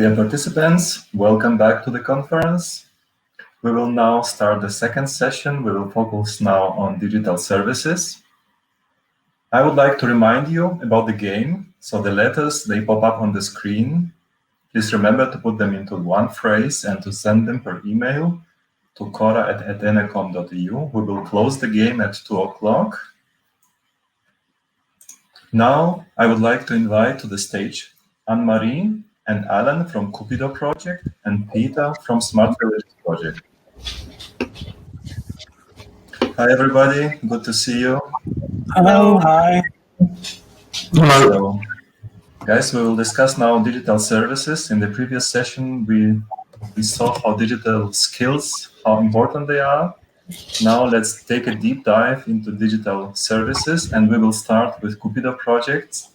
Dear participants, welcome back to the conference. We will now start the second session. We will focus now on digital services. I would like to remind you about the game. So the letters, they pop up on the screen. Please remember to put them into one phrase and to send them per email to CORA@atene.com.eu. We will close the game at 2 o'clock. Now, I would like to invite to the stage Anne-Marie and Alan from CUPIDO project and Peter from SMARTVillages project. Hi, everybody. Good to see you. Hello. Hi. Hello. So, guys, we will discuss now digital services. In the previous session, we saw how digital skills, how important they are. Now let's take a deep dive into digital services, and we will start with CUPIDO projects.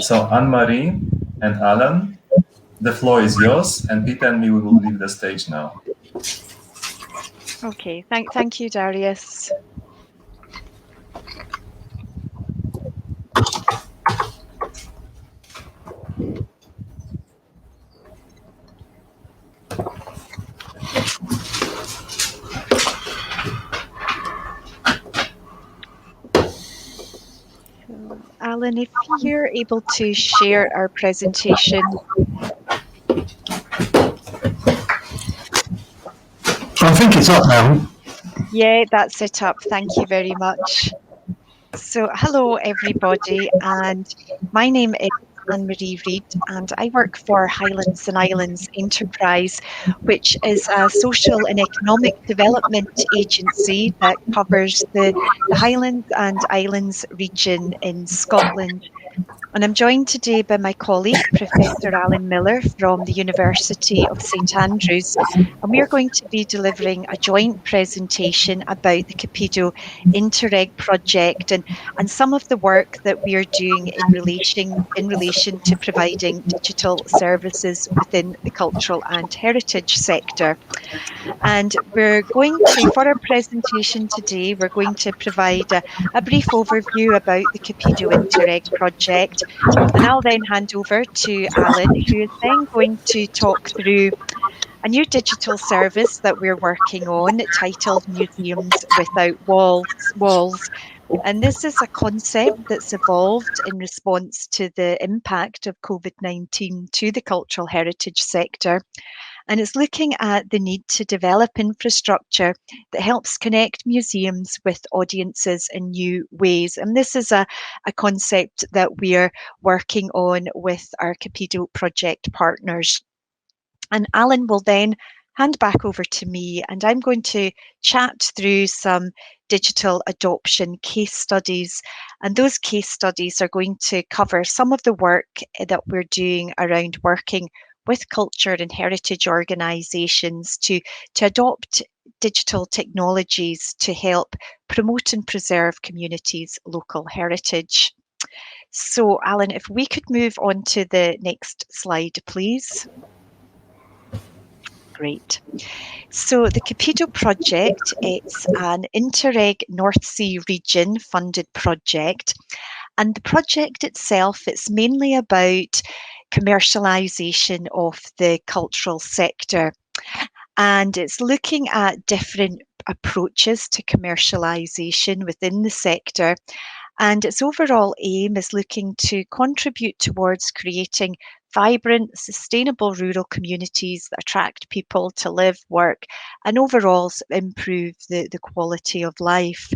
So Anne-Marie and Alan, the floor is yours, and Peter and me, we will leave the stage now. Okay, thank you, Darius. Alan, if you're able to share our presentation. I think it's up now. Yeah, that's it up. Thank you very much. So, hello everybody, and my name is Anne-Marie Reid, and I work for Highlands and Islands Enterprise, which is a social and economic development agency that covers the Highlands and Islands region in Scotland. And I'm joined today by my colleague, Professor Alan Miller from the University of St Andrews, and we are going to be delivering a joint presentation about the CUPIDO Interreg project and some of the work that we are doing in relation to providing digital services within the cultural and heritage sector. And we're going to, for our presentation today, we're going to provide a brief overview about the CUPIDO Interreg project. And I'll then hand over to Alan, who is then going to talk through a new digital service that we're working on titled Museums Without Walls. And this is a concept that's evolved in response to the impact of COVID-19 to the cultural heritage sector. And it's looking at the need to develop infrastructure that helps connect museums with audiences in new ways. And this is a concept that we're working on with our CUPIDO project partners. And Alan will then hand back over to me, and I'm going to chat through some digital adoption case studies. And those case studies are going to cover some of the work that we're doing around working with culture and heritage organisations to adopt digital technologies to help promote and preserve communities' local heritage. So, Alan, if we could move on to the next slide, please. Great. So the CUPIDO project, it's an Interreg North Sea region funded project. And the project itself, it's mainly about commercialisation of the cultural sector. And it's looking at different approaches to commercialisation within the sector. And its overall aim is looking to contribute towards creating vibrant, sustainable rural communities that attract people to live, work, and overall improve the quality of life.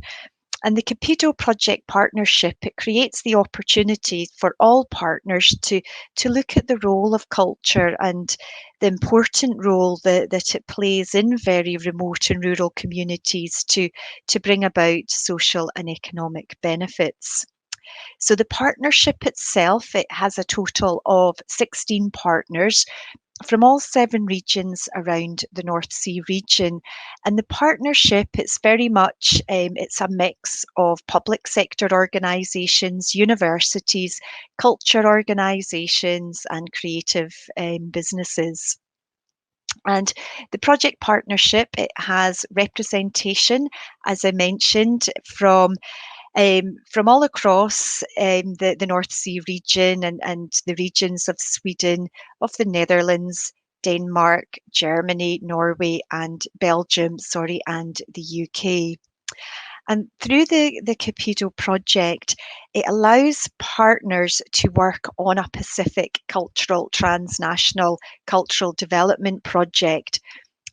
And the CUPIDO project partnership, it creates the opportunity for all partners to look at the role of culture and the important role that it plays in very remote and rural communities to bring about social and economic benefits. So the partnership itself, it has a total of 16 partners from all 7 regions around the North Sea region. And the partnership, it's very much, it's a mix of public sector organisations, universities, culture organisations and creative businesses. And the project partnership, it has representation, as I mentioned, from from all across the North Sea region and the regions of Sweden, of the Netherlands, Denmark, Germany, Norway, and Belgium, and the UK. And through the CUPIDO project, it allows partners to work on a Pacific cultural, transnational cultural development project.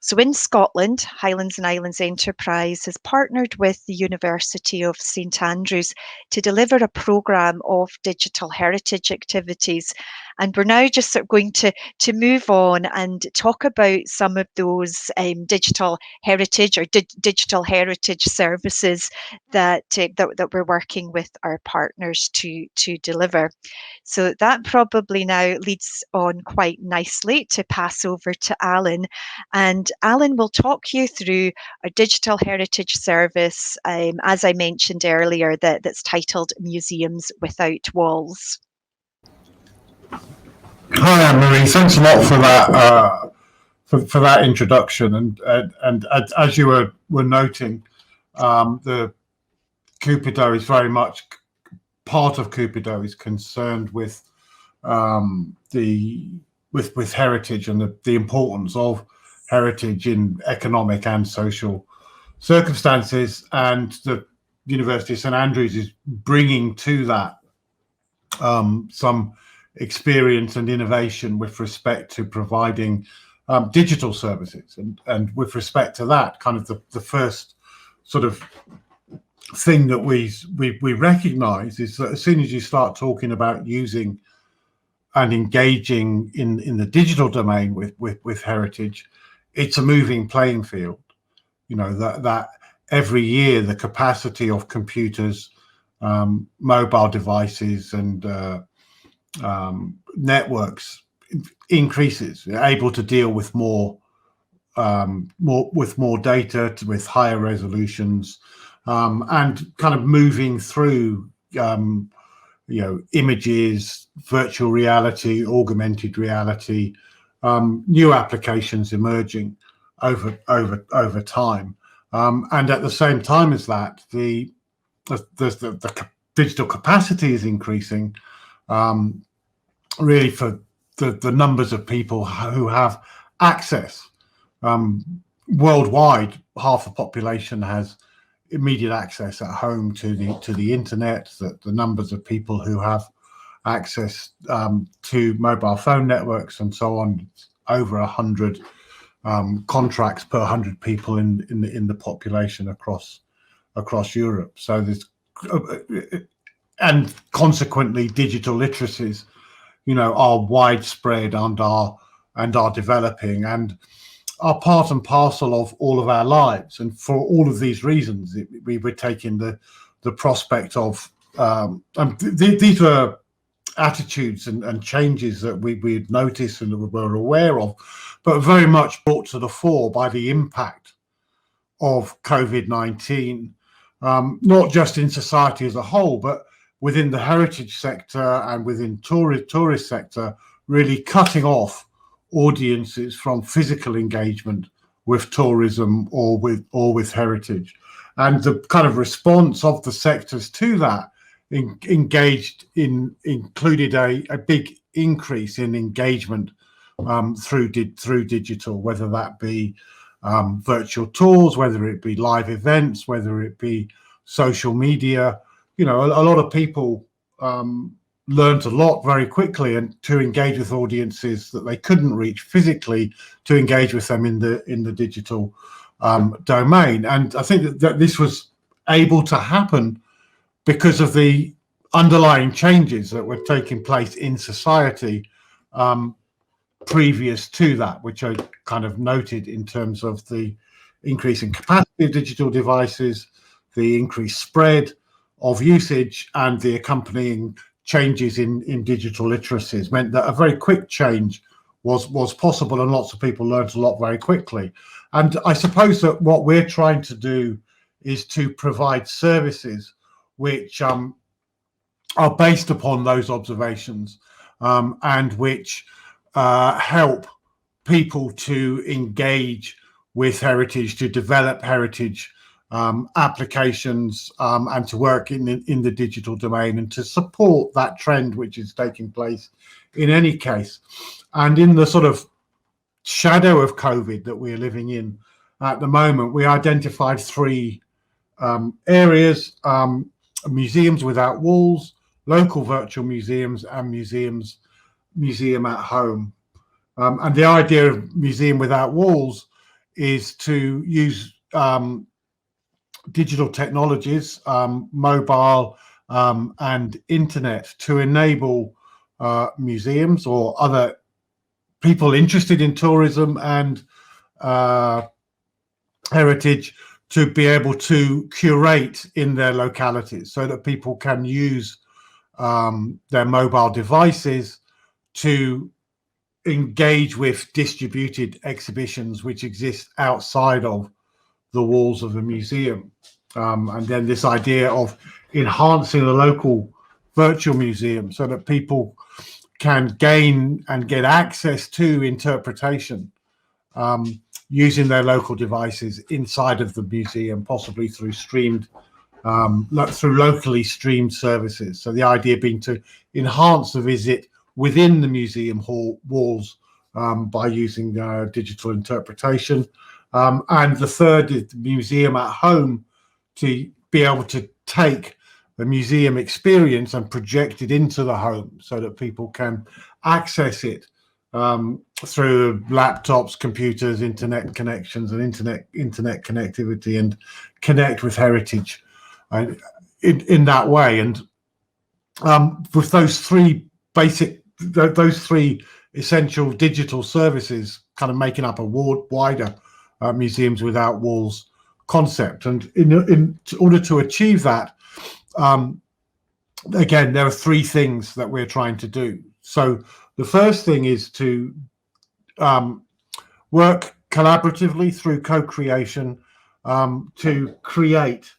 So in Scotland, Highlands and Islands Enterprise has partnered with the University of St Andrews to deliver a programme of digital heritage activities. And we're now just sort of going to move on and talk about some of those digital heritage or digital heritage services that we're working with our partners to deliver. So that probably now leads on quite nicely to pass over to Alan. And Alan will talk you through a digital heritage service, as I mentioned earlier, that's titled Museums Without Walls. Hi, Anne-Marie. Thanks a lot for that for that introduction. And as you were noting, the CUPIDO is very much part of CUPIDO is concerned with with heritage and the importance of heritage in economic and social circumstances. And the University of St Andrews is bringing to that some experience and innovation with respect to providing digital services. And with respect to that, kind of the first sort of thing that we recognize is that as soon as you start talking about using and engaging in the digital domain with heritage, it's a moving playing field. You know, that every year the capacity of computers, mobile devices, and networks increases, able to deal with more data, with higher resolutions, and kind of moving through images, virtual reality, augmented reality, new applications emerging over time, and at the same time as that, the digital capacity is increasing, really for the numbers of people who have access. Worldwide, half the population has immediate access at home to the internet. The numbers of people who have access to mobile phone networks and so on, over 100 contracts per 100 people in the population across Europe. So there's and consequently digital literacies, are widespread and are developing and are part and parcel of all of our lives. And for all of these reasons, we were taking the prospect of these were attitudes and changes that we'd noticed and were aware of, but very much brought to the fore by the impact of COVID-19, not just in society as a whole, but within the heritage sector and within tourist sector, really cutting off audiences from physical engagement with tourism or with heritage. And the kind of response of the sectors to that included a big increase in engagement through digital, whether that be virtual tours, whether it be live events, whether it be social media. A lot of people learned a lot very quickly, and to engage with audiences that they couldn't reach physically, to engage with them in the digital domain. And I think that this was able to happen because of the underlying changes that were taking place in society previous to that, which I kind of noted in terms of the increase in capacity of digital devices, the increased spread of usage, and the accompanying changes in digital literacies meant that a very quick change was possible, and lots of people learned a lot very quickly. And I suppose that what we're trying to do is to provide services which are based upon those observations, and which help people to engage with heritage, to develop heritage applications and to work in the digital domain and to support that trend which is taking place in any case. And in the sort of shadow of COVID that we're living in at the moment, we identified three areas: museums without walls, local virtual museums, and museum at home. And the idea of museum without walls is to use digital technologies, mobile and internet, to enable museums or other people interested in tourism and heritage to be able to curate in their localities, so that people can use their mobile devices to engage with distributed exhibitions which exist outside of the walls of the museum. And then this idea of enhancing the local virtual museum so that people can gain and get access to interpretation using their local devices inside of the museum, possibly through locally streamed services. So the idea being to enhance the visit within the museum hall walls by using digital interpretation. And the third is the museum at home, to be able to take the museum experience and project it into the home so that people can access it through laptops, computers, internet connections, and internet connectivity, and connect with heritage in that way. And with those three essential digital services kind of making up a wider museums without walls concept. And in order to achieve that, again, there are three things that we're trying to do. So the first thing is to work collaboratively through co-creation to create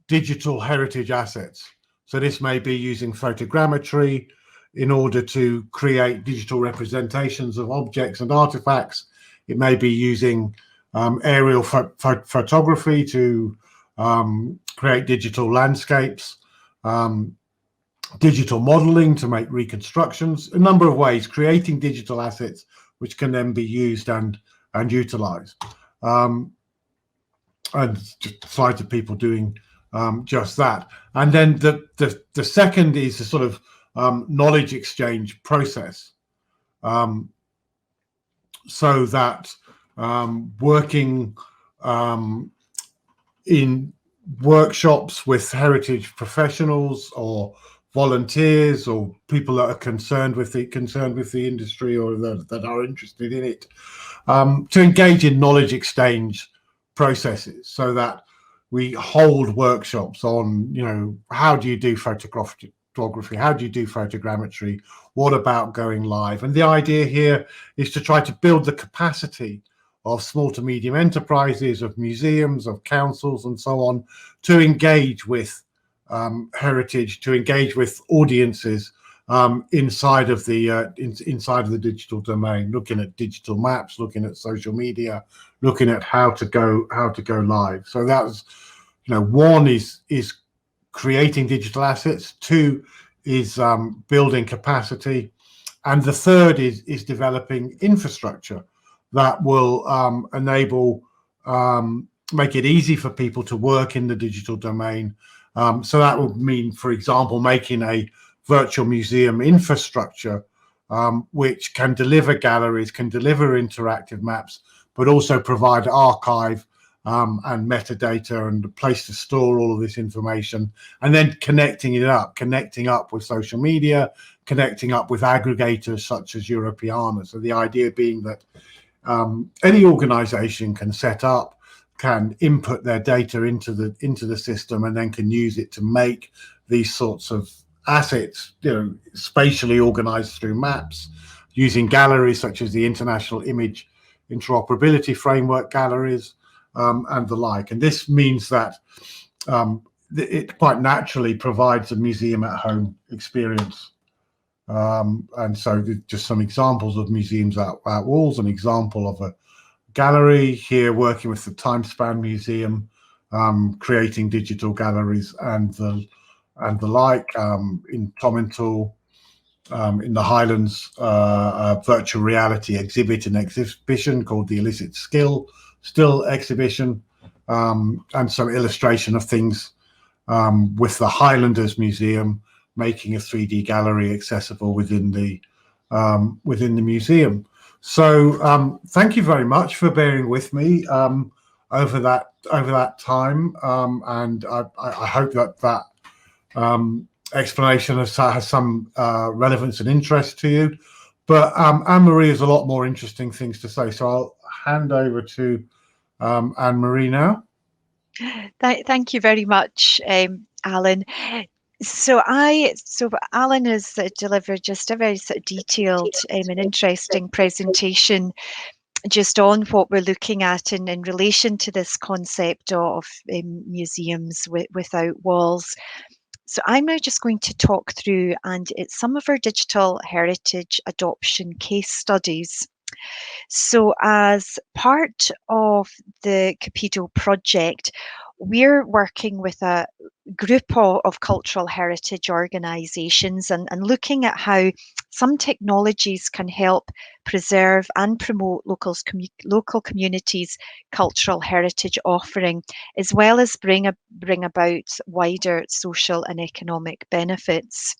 digital heritage assets. So this may be using photogrammetry in order to create digital representations of objects and artifacts. It may be using aerial photography to create digital landscapes, digital modeling to make reconstructions, a number of ways, creating digital assets which can then be used and utilized. And just slides of people doing just that. And then the second is the sort of knowledge exchange process, so that working in workshops with heritage professionals or volunteers or people that are concerned with the industry or that are interested in it, to engage in knowledge exchange processes, so that we hold workshops on, how do you do photography? How do you do photogrammetry? What about going live? And the idea here is to try to build the capacity of small to medium enterprises, of museums, of councils, and so on, to engage with heritage, to engage with audiences inside of the digital domain, looking at digital maps, looking at social media, looking at how to go live. So that's, one is creating digital assets, two is building capacity, and the third is developing infrastructure that will make it easy for people to work in the digital domain. So that would mean, for example, making a virtual museum infrastructure which can deliver galleries, can deliver interactive maps, but also provide archive and metadata and a place to store all of this information, and then connecting up with social media, connecting up with aggregators such as Europeana. So the idea being that any organization can set up, can input their data into the system, and then can use it to make these sorts of assets, spatially organized through maps, using galleries such as the International Image Interoperability Framework galleries, and the like. And this means that it quite naturally provides a museum at home experience. And so just some examples of museums at walls, an example of a gallery here, working with the Timespan Museum, creating digital galleries and the like. In Tomintoul, in the Highlands, a virtual reality exhibit and exhibition called the Illicit Still exhibition, and some illustration of things with the Highlanders Museum, making a 3D gallery accessible within the museum. So thank you very much for bearing with me over that time, and I hope that explanation has some relevance and interest to you. But Anne-Marie has a lot more interesting things to say, so I'll hand over to Anne-Marie now. Thank you very much, Alan. So Alan has delivered just a very sort of detailed and interesting presentation just on what we're looking at in relation to this concept of museums without walls. So I'm now just going to talk through, and it's some of our digital heritage adoption case studies. So as part of the CUPIDO project, we're working with a group of cultural heritage organisations and looking at how some technologies can help preserve and promote local communities' cultural heritage offering, as well as bring about wider social and economic benefits.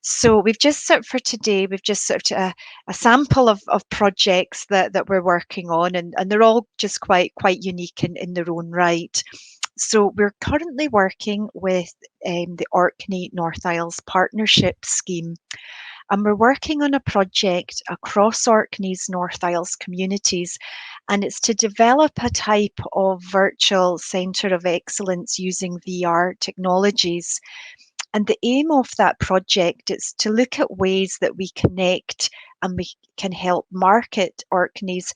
So we've just for today, we've just a sample of projects that we're working on, and they're all just quite unique in their own right. So we're currently working with the Orkney North Isles Partnership Scheme, and we're working on a project across Orkney's North Isles communities, and it's to develop a type of virtual centre of excellence using VR technologies. And the aim of that project is to look at ways that we connect and we can help market Orkney's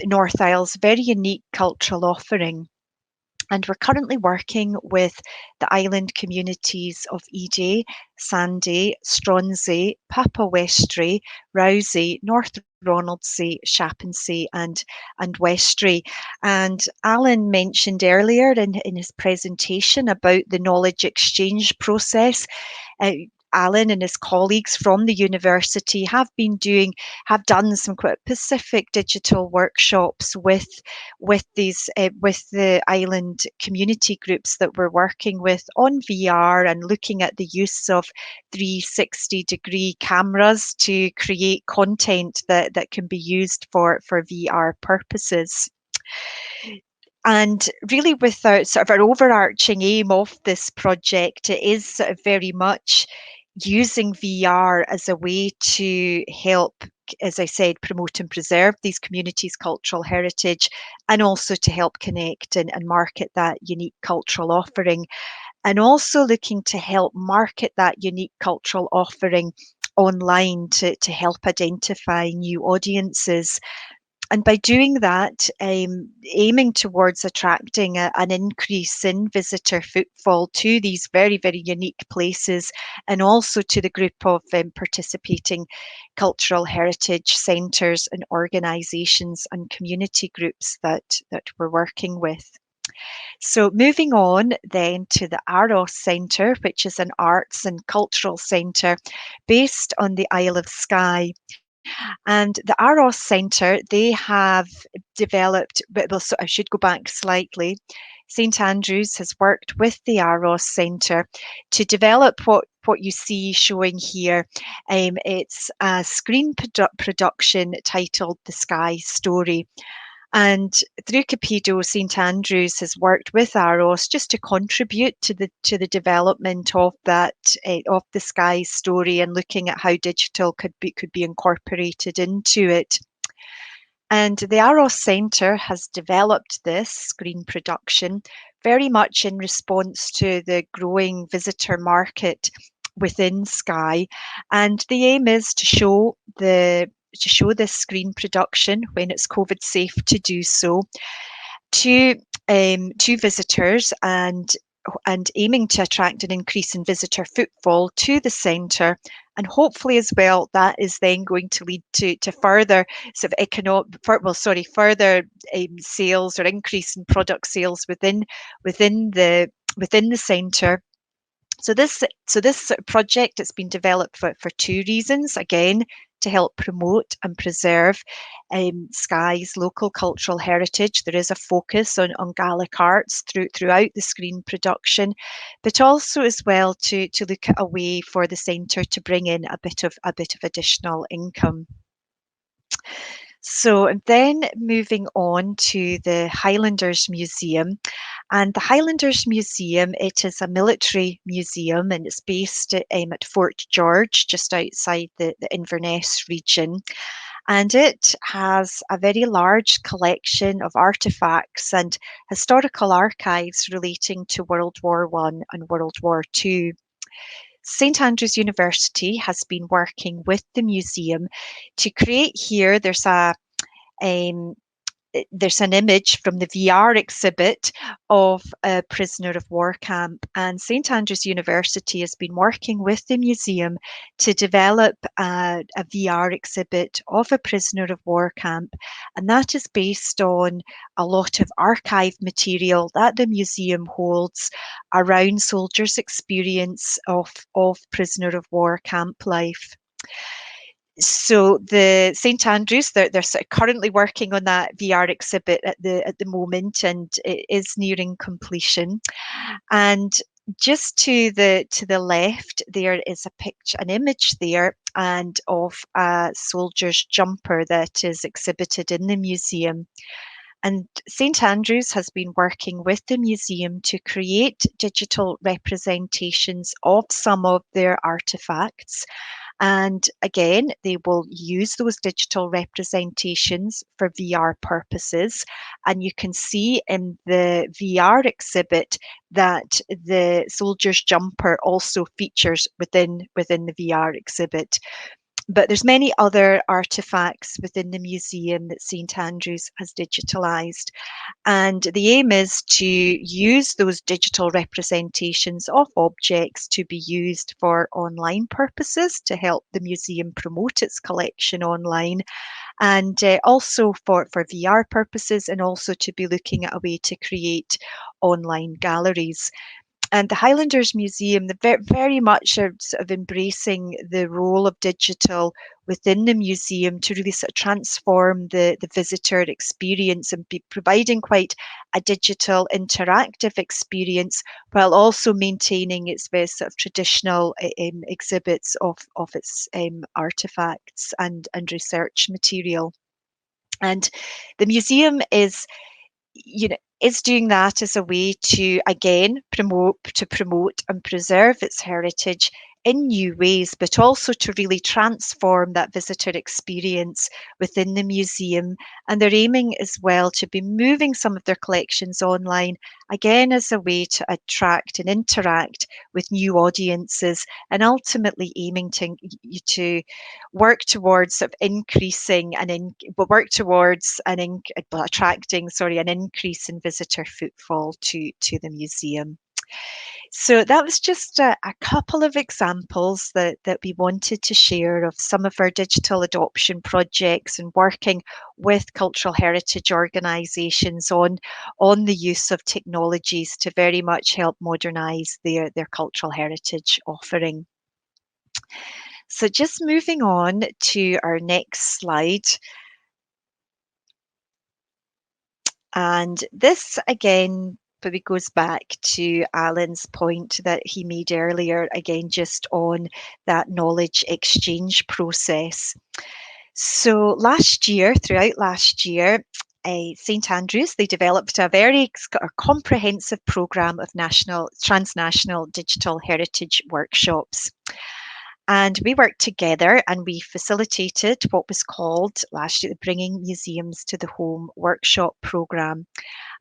North Isles' very unique cultural offering. And we're currently working with the island communities of Ede, Sandy, Stronsay, Papa Westray, Rousey, North Ronaldsay, Shappensay and Westray. And Alan mentioned earlier in his presentation about the knowledge exchange process. Alan and his colleagues from the university have done some quite specific digital workshops with the island community groups that we're working with on VR and looking at the use of 360-degree cameras to create content that can be used for VR purposes. And really, with our sort of our overarching aim of this project, it is sort of very much using VR as a way to help, as I said, promote and preserve these communities' cultural heritage, and also to help connect and market that unique cultural offering, and also looking to help market that unique cultural offering online to help identify new audiences. And by doing that, aiming towards attracting an increase in visitor footfall to these very, very unique places, and also to the group of participating cultural heritage centres and organisations and community groups that we're working with. So moving on then to the Aros Centre, which is an arts and cultural centre based on the Isle of Skye. And the Aros Centre, they have developed, well, so I should go back slightly. St Andrews has worked with the Aros Centre to develop what you see showing here. It's a screen production titled The Sky Story. And through CUPIDO, St Andrews has worked with Aros just to contribute to the development of that of the Sky Story, and looking at how digital could be incorporated into it. And the Aros Centre has developed this screen production very much in response to the growing visitor market within Skye, and the aim is to show this screen production when it's COVID safe to do so to visitors, and aiming to attract an increase in visitor footfall to the centre, And hopefully as well, that is then going to lead to further sort of further sales or increase in product sales within the centre. So this project, it's been developed for two reasons. Again, to help promote and preserve Skye's local cultural heritage. There is a focus on Gaelic arts throughout the screen production, but also as well to look at a way for the centre to bring in a bit of additional income. So and then moving on to the Highlanders Museum. And the Highlanders Museum, it is a military museum and it's based at Fort George, just outside the Inverness region. And it has a very large collection of artefacts and historical archives relating to World War I and World War II. St Andrews University has been working with the museum to create here. There's an image from the VR exhibit of a prisoner of war camp, and St Andrews University has been working with the museum to develop a VR exhibit of a prisoner of war camp, and that is based on a lot of archive material that the museum holds around soldiers' experience of prisoner of war camp life. So the St Andrews, they're sort of currently working on that VR exhibit at the moment, and it is nearing completion. And just to the left, there is an image there, and of a soldier's jumper that is exhibited in the museum. And St Andrews has been working with the museum to create digital representations of some of their artefacts. And again, they will use those digital representations for VR purposes. And you can see in the VR exhibit that the soldier's jumper also features within the VR exhibit. But there's many other artefacts within the museum that St Andrews has digitalised. And the aim is to use those digital representations of objects to be used for online purposes to help the museum promote its collection online, and also for VR purposes, and also to be looking at a way to create online galleries. And the Highlanders Museum, they're very much are sort of embracing the role of digital within the museum to really sort of transform the visitor experience and be providing quite a digital interactive experience, while also maintaining its very sort of traditional exhibits of its artefacts and research material. And the museum is doing that as a way to, again, promote and preserve its heritage in new ways, but also to really transform that visitor experience within the museum. And they're aiming as well to be moving some of their collections online, again, as a way to attract and interact with new audiences, and ultimately aiming to work towards sort of increasing attracting an increase in visitor footfall to the museum. So that was just a couple of examples that we wanted to share of some of our digital adoption projects and working with cultural heritage organisations on the use of technologies to very much help modernise their cultural heritage offering. So just moving on to our next slide. And this again probably goes back to Alan's point that he made earlier, again, just on that knowledge exchange process. So throughout last year, St Andrews, they developed a very comprehensive programme of transnational digital heritage workshops. And we worked together and we facilitated what was called last year the Bringing Museums to the Home workshop programme.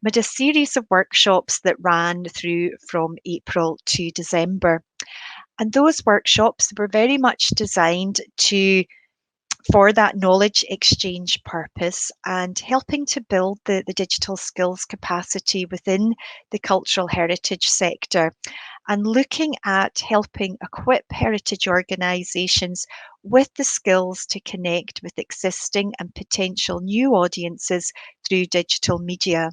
We had a series of workshops that ran through from April to December. And those workshops were very much designed to for that knowledge exchange purpose and helping to build the digital skills capacity within the cultural heritage sector, and looking at helping equip heritage organisations with the skills to connect with existing and potential new audiences through digital media.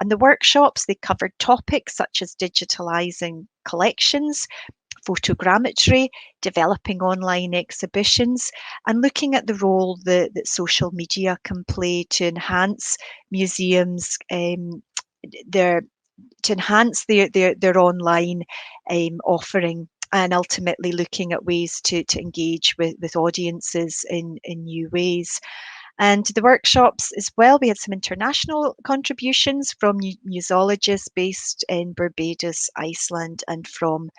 And the workshops, they covered topics such as digitalising collections, photogrammetry, developing online exhibitions, and looking at the role that social media can play to enhance museums, their their online offering, and ultimately looking at ways to engage with audiences in new ways. And the workshops as well, we had some international contributions from museologists based in Barbados, Iceland, and from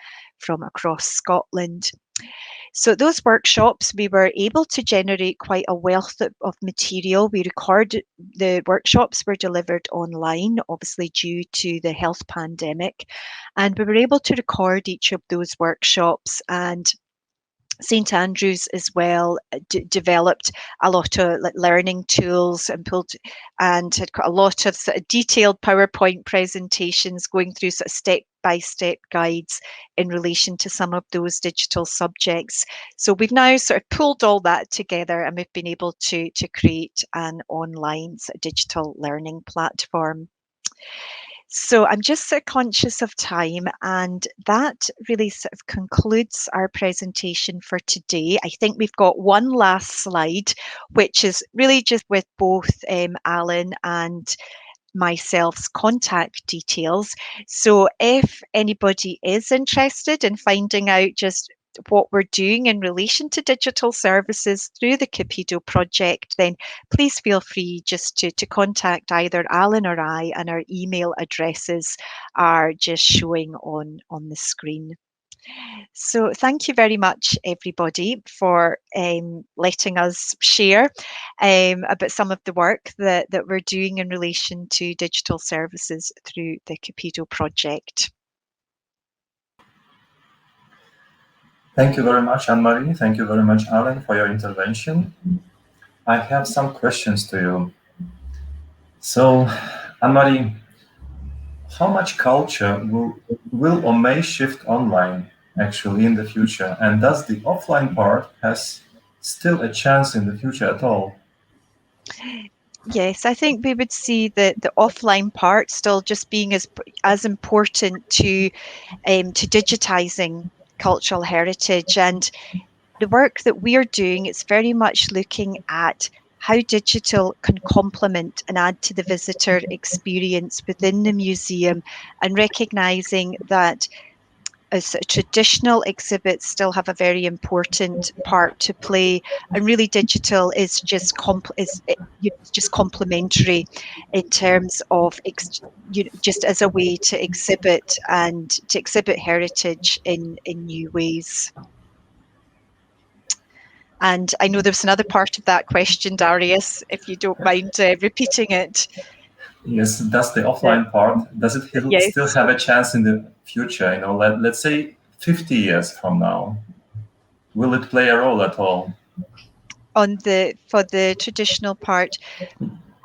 across Scotland. So those workshops, we were able to generate quite a wealth of material. The workshops were delivered online, obviously due to the health pandemic, and we were able to record each of those workshops. And St Andrews as well developed a lot of learning tools and had got a lot of sort of detailed PowerPoint presentations going through sort of step-by-step guides in relation to some of those digital subjects. So we've now sort of pulled all that together, and we've been able to create an online sort of digital learning platform. So I'm just sort of conscious of time, and that really sort of concludes our presentation for today. I think we've got one last slide, which is really just with both Alan and myself's contact details. So if anybody is interested in finding out just what we're doing in relation to digital services through the CUPIDO project, then please feel free just to contact either Alan or I, and our email addresses are just showing on the screen. So thank you very much, everybody, for letting us share about some of the work that we're doing in relation to digital services through the CUPIDO project. Thank you very much, Anne-Marie. Thank you very much, Alan, for your intervention. I have some questions to you. So, Anne-Marie, how much culture will or may shift online actually in the future? And does the offline part has still a chance in the future at all? Yes, I think we would see the offline part still just being as important to digitizing cultural heritage. And the work that we're doing, it's very much looking at how digital can complement and add to the visitor experience within the museum, and recognizing that as traditional exhibits still have a very important part to play, and really digital is just complementary in terms of just as a way to exhibit heritage in new ways. And I know there's another part of that question, Darius, if you don't mind repeating it. Yes, does the offline part, does it still have a chance in the future? You know, let's say 50 years from now, will it play a role at all? For the traditional part,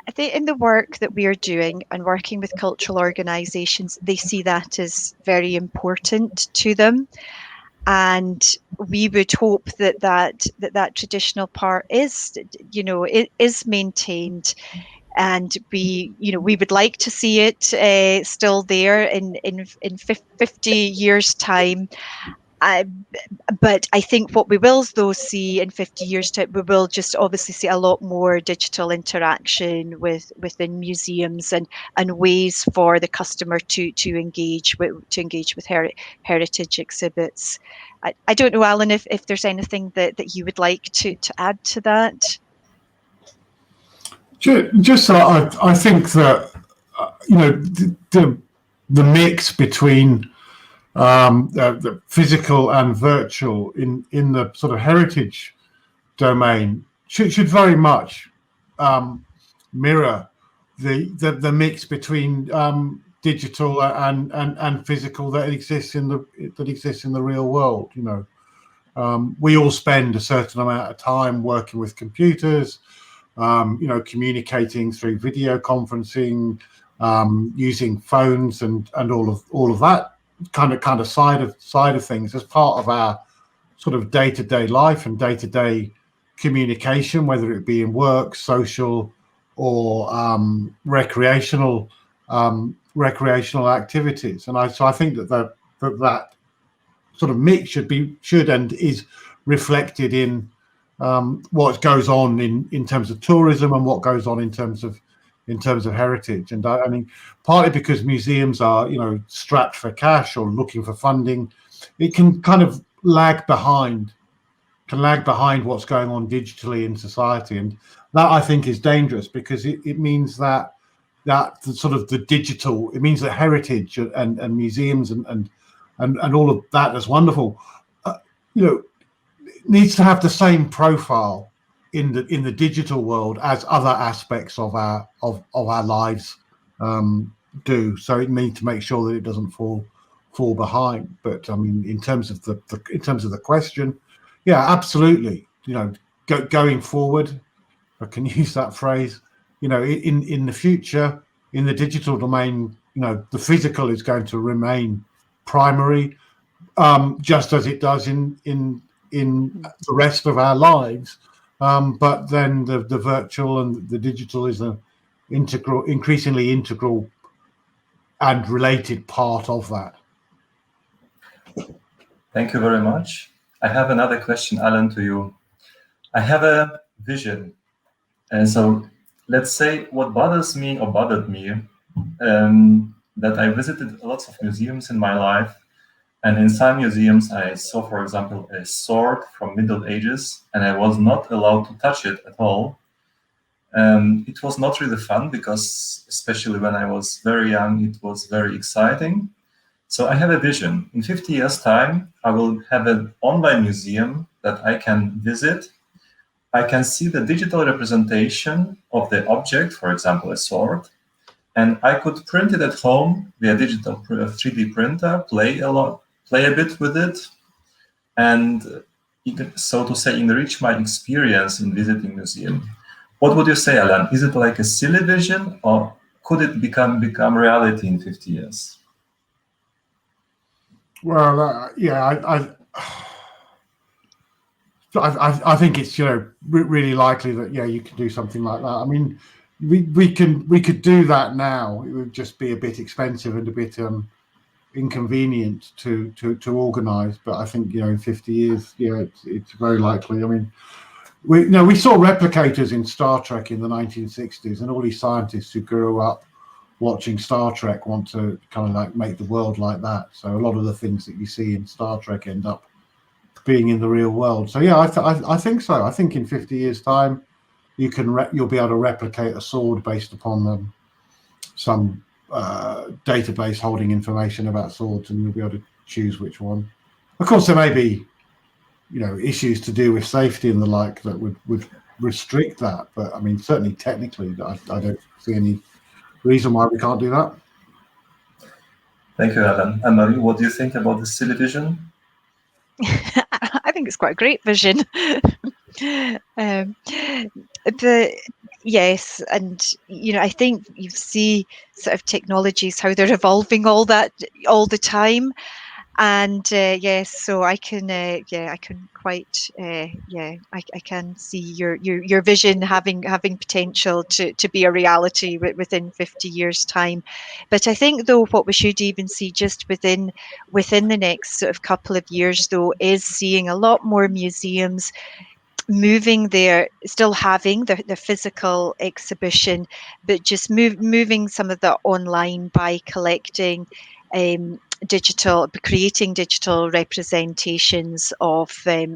I think in the work that we are doing and working with cultural organisations, they see that as very important to them. And we would hope that traditional part is, it is maintained. And we would like to see it still there in 50 years' time. But I think what we will though see in 50 years' time, we will just obviously see a lot more digital interaction within museums, and ways for the customer to engage with heritage exhibits. I don't know, Alan, if there's anything that you would like to add to that. Just I think that the mix between the physical and virtual in the sort of heritage domain should very much mirror the mix between digital and physical that exists in the real world. We all spend a certain amount of time working with computers, communicating through video conferencing, using phones, and all of that kind of side of things as part of our sort of day-to-day life and day-to-day communication, whether it be in work, social, or recreational activities. And I think that sort of mix should and is reflected in what goes on in terms of tourism and what goes on in terms of heritage. And I mean, partly because museums are strapped for cash or looking for funding, it can kind of lag behind what's going on digitally in society, and that I think is dangerous, because it means that the sort of the digital, it means that heritage and museums and all of that is wonderful, needs to have the same profile in the digital world as other aspects of our lives do. So it needs to make sure that it doesn't fall behind. But I mean, in terms of the question, yeah, absolutely. Going forward, if I can use that phrase, in the future, in the digital domain, the physical is going to remain primary, just as it does in the rest of our lives. But then the virtual and the digital is an increasingly integral and related part of that. Thank you very much. I have another question, Alan, to you. I have a vision. And so let's say what bothered me, that I visited lots of museums in my life. And in some museums, I saw, for example, a sword from Middle Ages, and I was not allowed to touch it at all. It was not really fun, because especially when I was very young, it was very exciting. So I have a vision. In 50 years' time, I will have an online museum that I can visit. I can see the digital representation of the object, for example, a sword, and I could print it at home via digital 3D printer, play a bit with it, and so to say, enrich my experience in visiting museum. What would you say, Alan? Is it like a silly vision, or could it become reality in 50 years? Well, I think it's really likely that you could do something like that. I mean, we could do that now. It would just be a bit expensive and a bit inconvenient to organise. But I think in 50 years, it's very likely. I mean, we saw replicators in Star Trek in the 1960s, and all these scientists who grew up watching Star Trek want to kind of like make the world like that. So a lot of the things that you see in Star Trek end up being in the real world. So yeah, I think so. I think in 50 years' time, you'll be able to replicate a sword based upon some database holding information about swords, and you'll be able to choose which one. Of course, there may be issues to do with safety and the like that would restrict that. But I mean, certainly technically, I don't see any reason why we can't do that. Thank you, Alan. Anne-Marie, what do you think about this silly vision? I think it's quite a great vision. Yes, and I think you see sort of technologies, how they're evolving all the time. And yes, so I can I can quite I can see your vision having potential to be a reality within 50 years' time. But I think, though, what we should even see just within the next sort of couple of years, though, is seeing a lot more museums moving there, still having the physical exhibition, but just moving some of the online by collecting creating digital representations of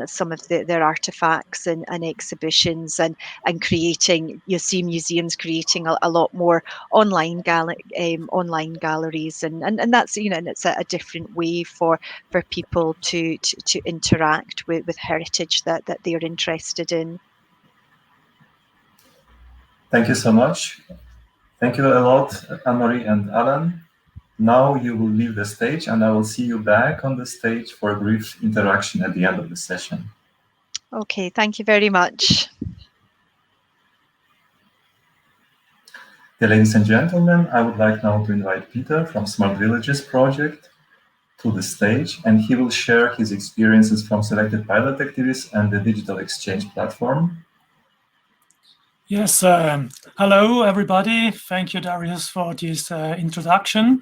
some of their artifacts and exhibitions, and creating, you see museums creating a lot more online galleries, and that's and it's a different way for people to interact with heritage that they're interested in. Thank you so much. Thank you a lot, Anne-Marie and Alan. Now you will leave the stage, and I will see you back on the stage for a brief interaction at the end of the session. Okay, thank you very much. Dear ladies and gentlemen, I would like now to invite Peter from SMARTVillages project to the stage, and he will share his experiences from selected pilot activities and the digital exchange platform. Yes, hello everybody. Thank you, Darius, for this introduction.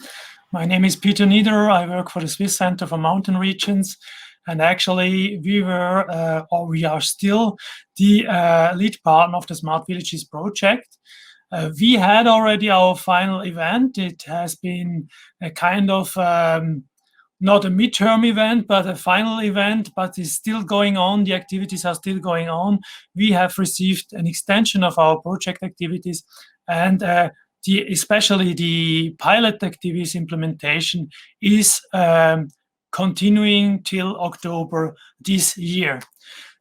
My name is Peter Nieder. I work for the Swiss Center for Mountain Regions, and actually we were, or we are still, the lead partner of the SMARTVillages project. We had already our final event. It has been a kind of not a midterm event, but a final event, but it's still going on. The activities are still going on. We have received an extension of our project activities, and especially the pilot activities implementation is continuing till October this year.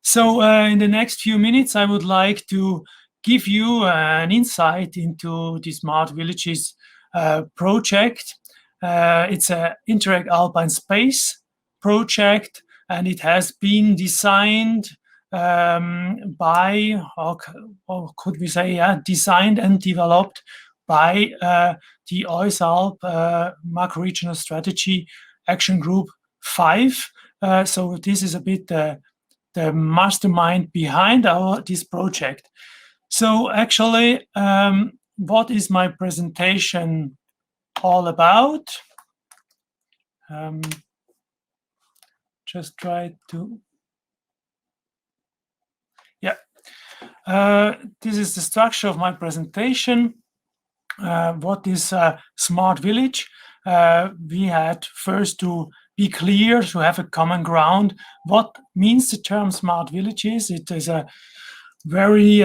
So in the next few minutes, I would like to give you an insight into the SMARTVillages project. It's an Interreg Alpine Space project, and it has been designed by, or could we say, designed and developed by the OISALP Macro-Regional Strategy Action Group 5. So this is a bit the mastermind behind this project. So actually, what is my presentation all about? Just try to, this is the structure of my presentation. What is Smart Village? We had first to be clear, to have a common ground. What means the term Smart Villages? It is a very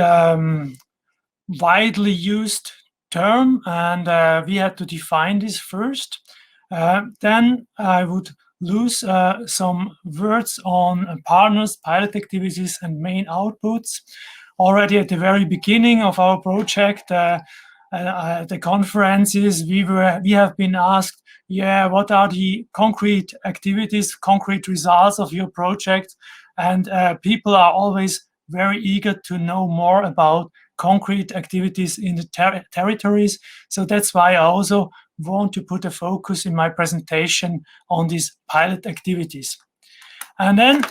widely used term, and we had to define this first. Then I would lose some words on partners, pilot activities, and main outputs. Already at the very beginning of our project, the conferences, we have been asked, what are the concrete activities, concrete results of your project? And people are always very eager to know more about concrete activities in the territories. So that's why I also want to put a focus in my presentation on these pilot activities. And then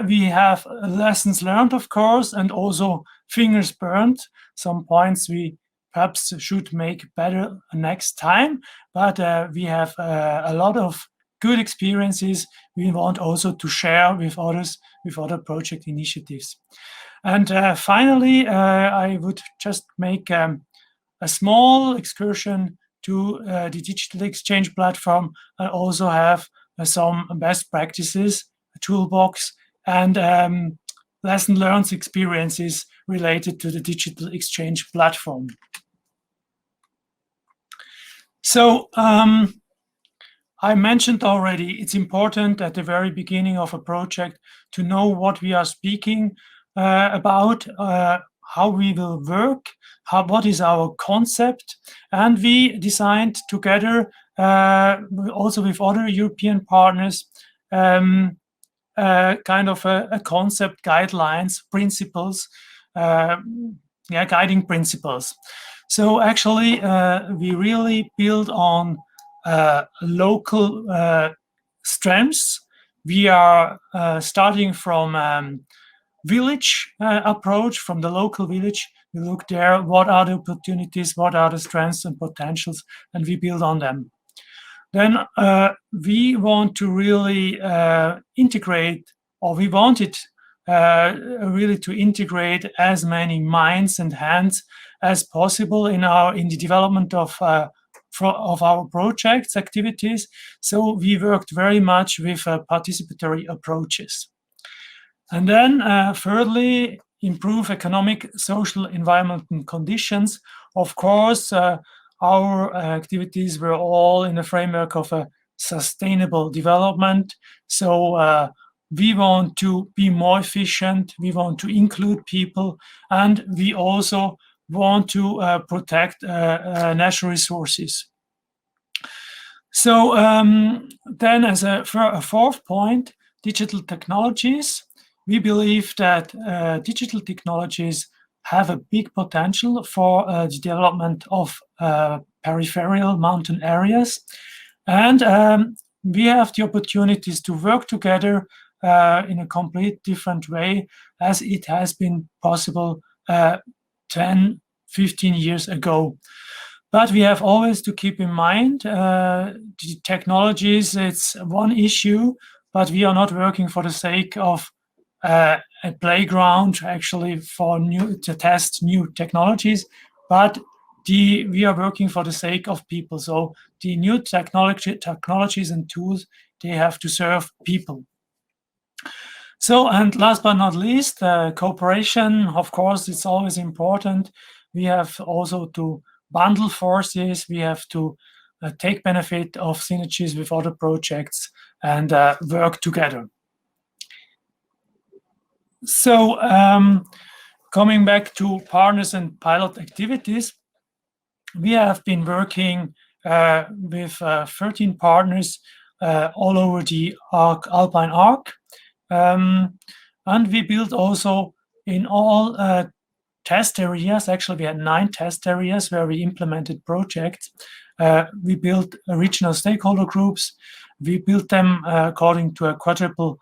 we have lessons learned, of course, and also fingers burned. Some points we perhaps should make better next time, but we have a lot of good experiences we want also to share with others, with other project initiatives. And finally, I would just make a small excursion to the digital exchange platform. I also have some best practices, a toolbox, and lesson learned experiences related to the digital exchange platform. So I mentioned already, it's important at the very beginning of a project to know what we are speaking about, how we will work, what is our concept. And we designed together, also with other European partners, kind of a concept, guidelines, principles, guiding principles. So actually, we really build on local strengths. We are starting from village approach, from the local village. We look there, what are the opportunities, what are the strengths and potentials, and we build on them. Then we want to really integrate, or we wanted really to integrate as many minds and hands as possible in the development of our projects activities. So we worked very much with participatory approaches. And then thirdly, improve economic, social, environmental conditions. Of course, our activities were all in the framework of a sustainable development. So we want to be more efficient, we want to include people, and we also want to protect natural resources. So then as a fourth point, digital technologies. We believe that digital technologies have a big potential for the development of peripheral mountain areas. And we have the opportunities to work together in a complete different way as it has been possible 10, 15 years ago. But we have always to keep in mind the technologies, it's one issue, but we are not working for the sake of a playground actually to test new technologies, but we are working for the sake of people. So the new technologies and tools, they have to serve people. So, and last but not least, cooperation, of course, it's always important. We have also to bundle forces. We have to take benefit of synergies with other projects and work together. So coming back to partners and pilot activities, we have been working with 13 partners all over the Alpine Arc. And we built also in all test areas, actually we had 9 test areas where we implemented projects. We built regional stakeholder groups. We built them according to a quadruple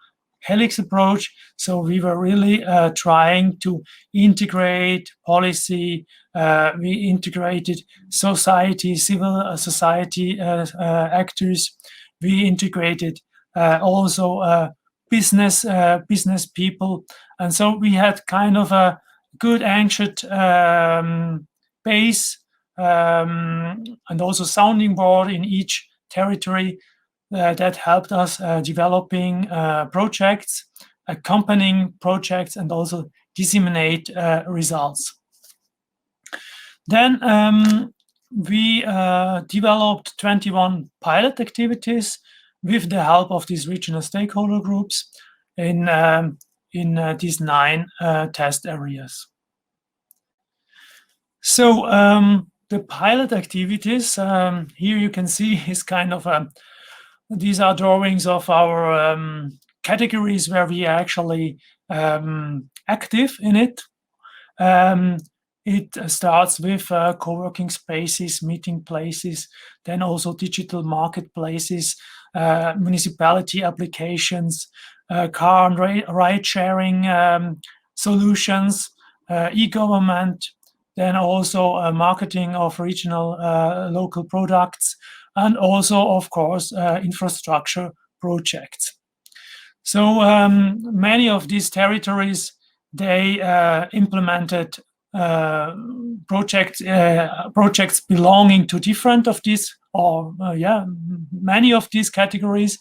helix approach. So we were really trying to integrate policy. We integrated society, civil society actors. We integrated also business people. And so we had kind of a good anchored base and also sounding board in each territory that helped us developing projects, accompanying projects, and also disseminate results. Then we developed 21 pilot activities with the help of these regional stakeholder groups in these 9 test areas. So the pilot activities, here you can see is kind of these are drawings of our categories where we are actually active in it. It starts with co-working spaces, meeting places, then also digital marketplaces, municipality applications, car and ride-sharing solutions, e-government, then also marketing of regional local products, and also, of course, infrastructure projects. So many of these territories, they implemented projects belonging to different of these, or many of these categories.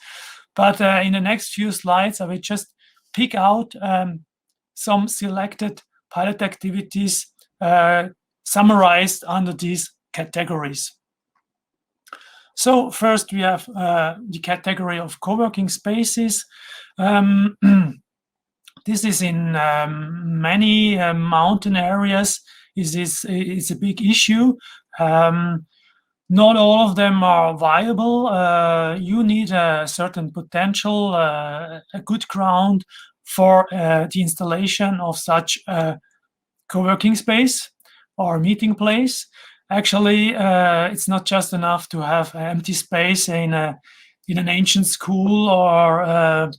But in the next few slides, I will just pick out some selected pilot activities summarized under these categories. So first we have the category of co-working spaces. This is in many mountain areas. It's a big issue. Not all of them are viable. You need a certain potential, a good ground for the installation of such a co-working space or meeting place. Actually, it's not just enough to have empty space in an ancient school or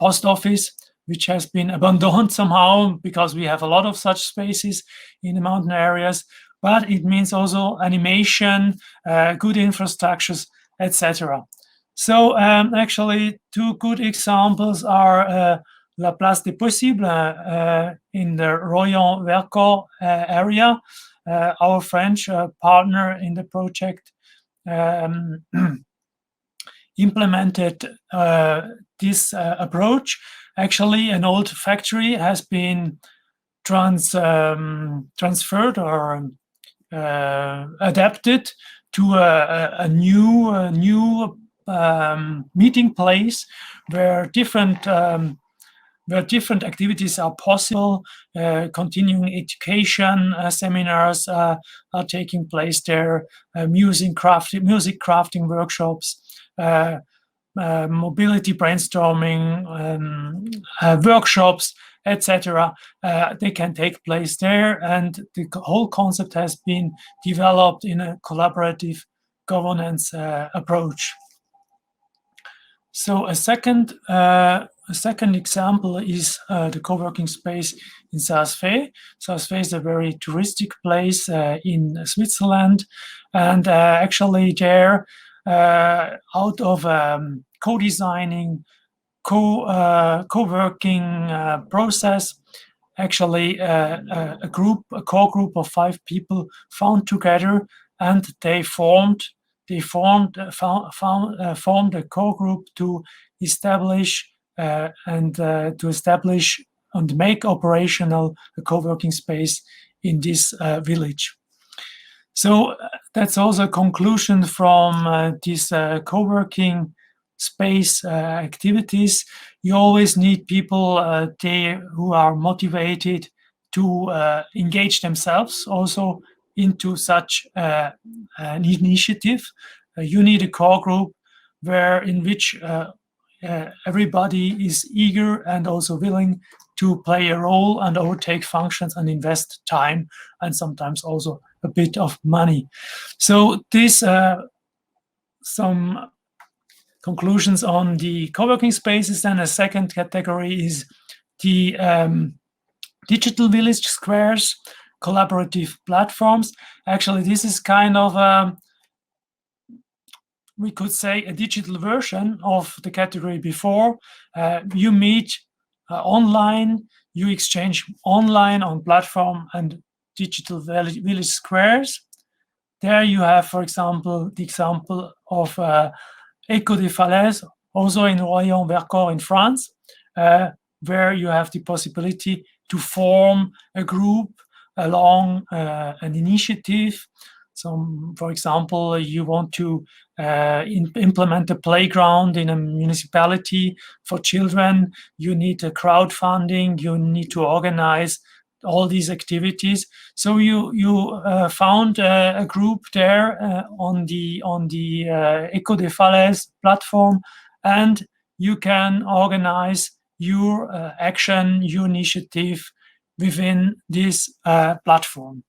post office, which has been abandoned somehow, because we have a lot of such spaces in the mountain areas. But it means also animation, good infrastructures, etc. So actually, 2 good examples are La Place des Possibles in the Royan-Vercors area. Our French partner in the project implemented this approach. Actually, an old factory has been transferred or adapted to a new meeting place where different where different activities are possible. Continuing education seminars are taking place there, music crafting workshops, mobility brainstorming workshops, etc. They can take place there, and the whole concept has been developed in a collaborative governance approach. So a second example is the co-working space in Saas-Fee. Saas-Fee is a very touristic place in Switzerland, and actually there, out of co-designing, co-working process, actually a core group of 5 people found together, and they formed a core group to establish and make operational a co-working space in this village. So that's also a conclusion from this co-working space activities. You always need people there who are motivated to engage themselves also into such an initiative. You need a core group in which everybody is eager and also willing to play a role and overtake functions and invest time and sometimes also a bit of money. So this some conclusions on the co-working spaces. Then a second category is the digital village squares, collaborative platforms. Actually, this is kind of we could say a digital version of the category before. You meet online, you exchange online on platform and digital village squares. There you have, for example, the example of Echo des Falaises, also in Royan-Vercors in France, where you have the possibility to form a group along an initiative. So, for example, you want to implement a playground in a municipality for children. You need a crowdfunding. You need to organize all these activities. So you found a group there on the Echo des Falaises platform, and you can organize your action, your initiative within this platform.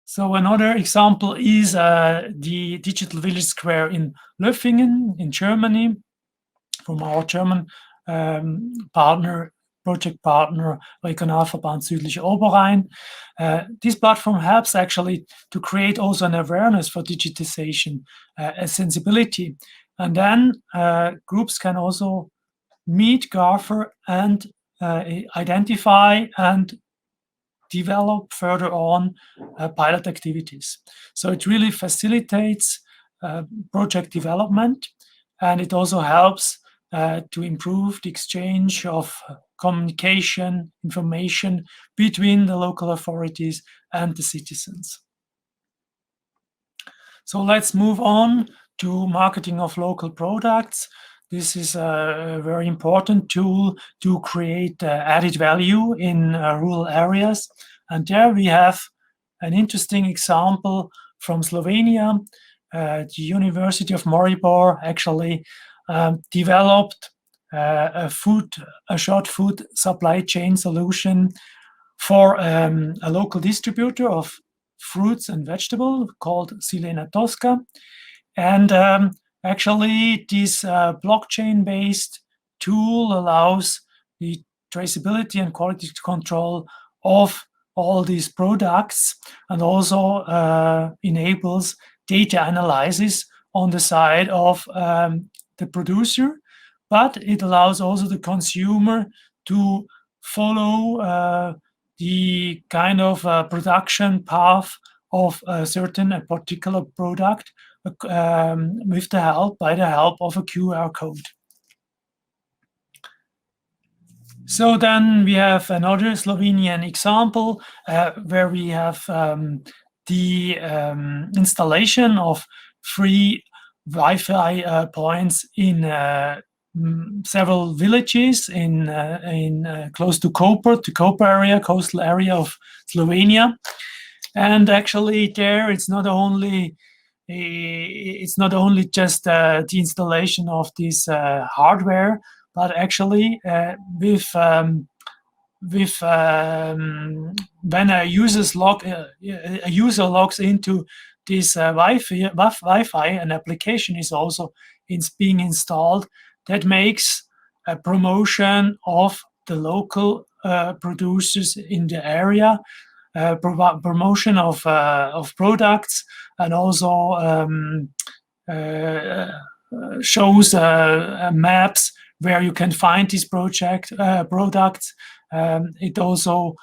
So another example is the Digital Village Square in Löffingen in Germany, from our German project partner, Regionalverband Südlicher Oberrhein. This platform helps actually to create also an awareness for digitization, a sensibility. And then groups can also meet, gather, and identify and develop further on pilot activities. So it really facilitates project development, and it also helps to improve the exchange of communication, information between the local authorities and the citizens. So let's move on to marketing of local products. This is a very important tool to create added value in rural areas. And there we have an interesting example from Slovenia. The University of Maribor actually developed a short food supply chain solution for a local distributor of fruits and vegetables called Silena Tosca. And actually, this blockchain-based tool allows the traceability and quality control of all these products, and also enables data analysis on the side of the producer, but it allows also the consumer to follow the kind of production path of a particular product by the help of a QR code. So then we have another Slovenian example where we have the installation of free Wi-Fi points in several villages in close to Koper, the Koper area, coastal area of Slovenia. And actually there it's not only just the installation of this hardware, but actually when a user logs into this Wi-Fi, an application is also being installed that makes a promotion of the local producers in the area, promotion of products, and also shows maps where you can find these products. It also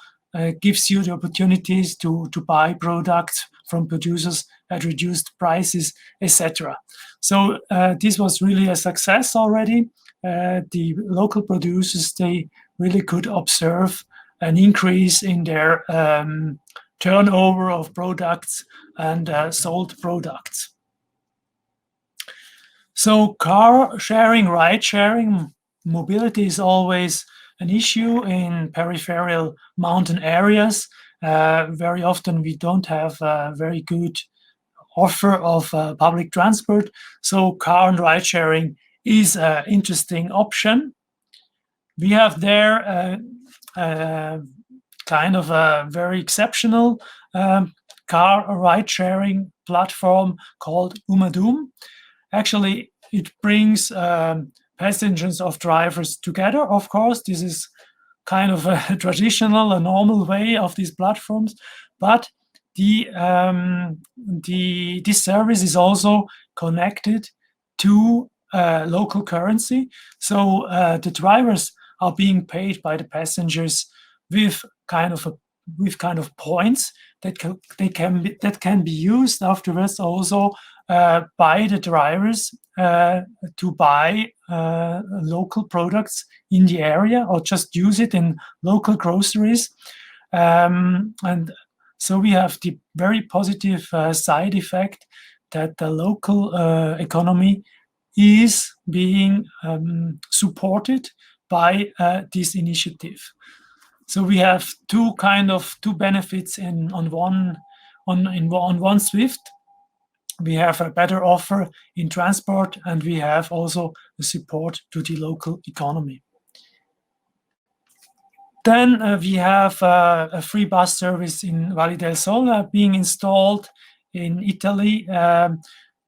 gives you the opportunities to buy products from producers at reduced prices, etc. So this was really a success already. The local producers, they really could observe an increase in their turnover of products and sold products. So car sharing, ride sharing, mobility is always an issue in peripheral mountain areas. Very often we don't have a very good offer of public transport. So car and ride sharing is an interesting option. We have there kind of a very exceptional car ride sharing platform called Umadum. Actually, it brings passengers of drivers together. Of course, this is kind of a traditional, a normal way of these platforms, but this service is also connected to local currency. So the drivers are being paid by the passengers with kind of points that can be used afterwards also by the drivers to buy local products in the area, or just use it in local groceries. And so we have the very positive side effect that the local economy is being supported by this initiative. So we have two benefits on one Swift. We have a better offer in transport, and we have also the support to the local economy. Then we have a free bus service in Valle del Sole being installed in Italy.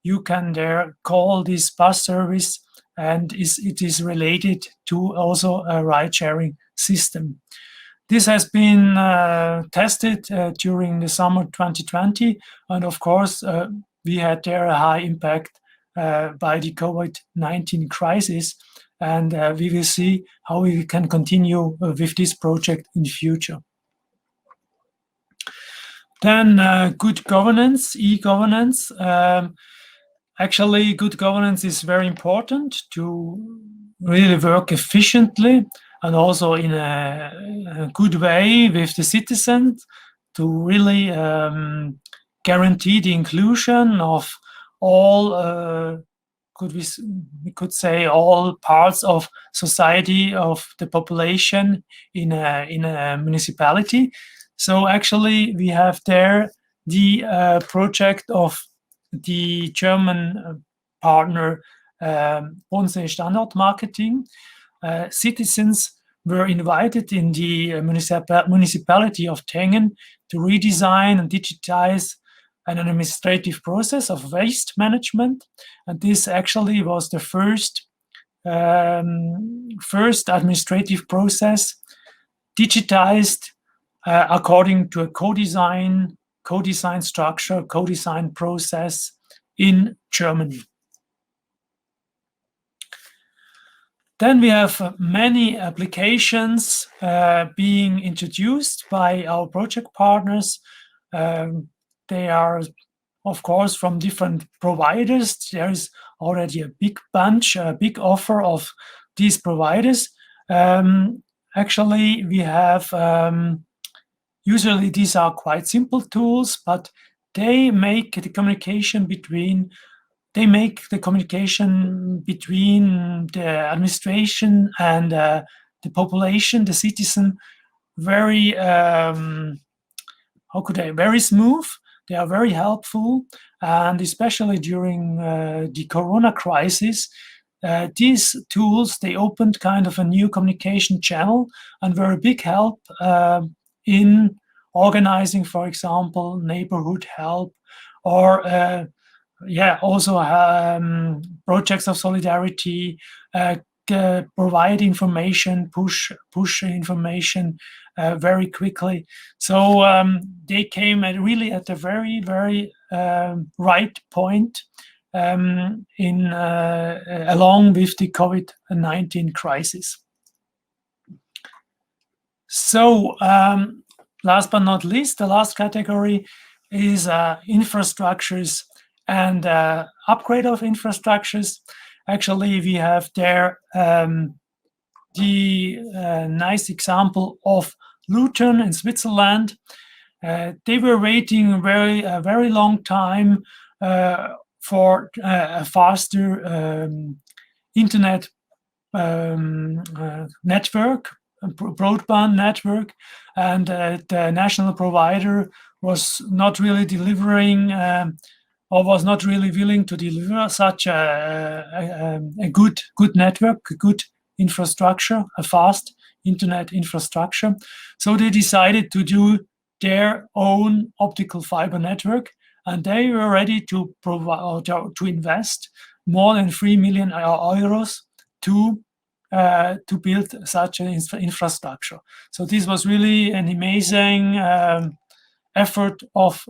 You can there call this bus service, and it is related to also a ride-sharing system. This has been tested during the summer 2020, and of course, we had there a high impact by the COVID-19 crisis, and we will see how we can continue with this project in the future. Then good governance, e-governance. Actually, good governance is very important to really work efficiently and also in a good way with the citizens to really guarantee the inclusion of all, we could say, all parts of society, of the population in a municipality. So actually, we have there the project of the German partner Bodensee Standortmarketing. Citizens were invited in the municipality of Tengen to redesign and digitize an administrative process of waste management, and this actually was the first administrative process digitized according to a co-design structure, co-design process in Germany. Then we have many applications being introduced by our project partners. They are, of course, from different providers. There is already a big bunch, a big offer of these providers. Actually, we have, usually these are quite simple tools, but they make the communication between they make the communication between the administration and the population, the citizen, very very smooth. They are very helpful, and especially during the Corona crisis, these tools, they opened kind of a new communication channel and were a big help in organizing, for example, neighborhood help, or also projects of solidarity, provide information, push information very quickly. So they came really at a very, very right point along with the COVID-19 crisis. So last but not least, the last category is infrastructures and upgrade of infrastructures. Actually, we have there the nice example of Luton in Switzerland. They were waiting a very long time for a faster internet network, broadband network, and the national provider was not really delivering or was not really willing to deliver such a good network, a good infrastructure, a fast internet infrastructure. So they decided to do their own optical fiber network, and they were ready to provide to invest more than 3 million euros to build such an infrastructure. So this was really an amazing effort of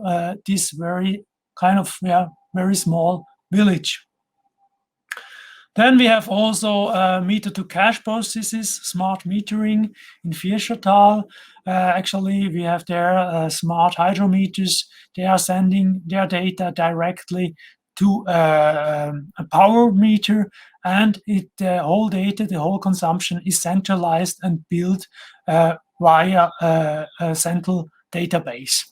this very kind of very small village. Then we have also meter to cash processes, smart metering in Vierschental. Actually, we have there smart hydrometers. They are sending their data directly to a power meter, and the whole data, the whole consumption is centralized and built via a central database.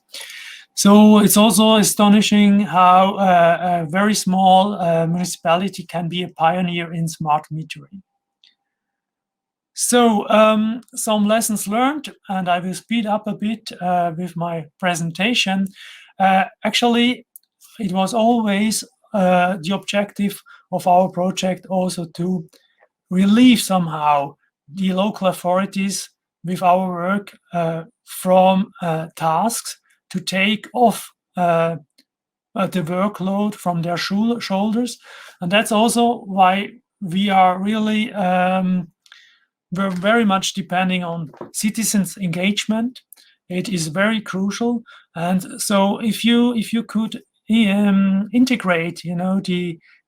So it's also astonishing how a very small municipality can be a pioneer in smart metering. So some lessons learned, and I will speed up a bit with my presentation. Actually, it was always the objective of our project also to relieve somehow the local authorities with our work from tasks, to take off the workload from their shoulders. And that's also why we are really we're very much depending on citizens' engagement. It is very crucial. And so if you could integrate,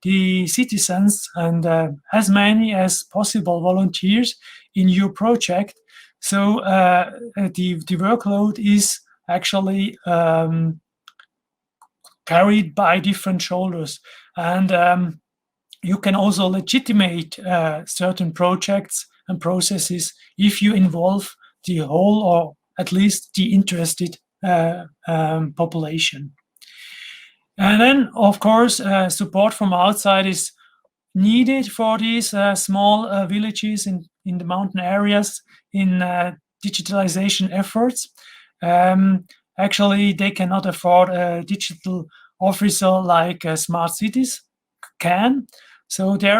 the citizens and as many as possible volunteers in your project, so the workload is actually carried by different shoulders, and you can also legitimate certain projects and processes if you involve the whole, or at least the interested population. And then, of course, support from outside is needed for these small villages in the mountain areas in digitalization efforts. Actually, they cannot afford a digital officer like smart cities can. So they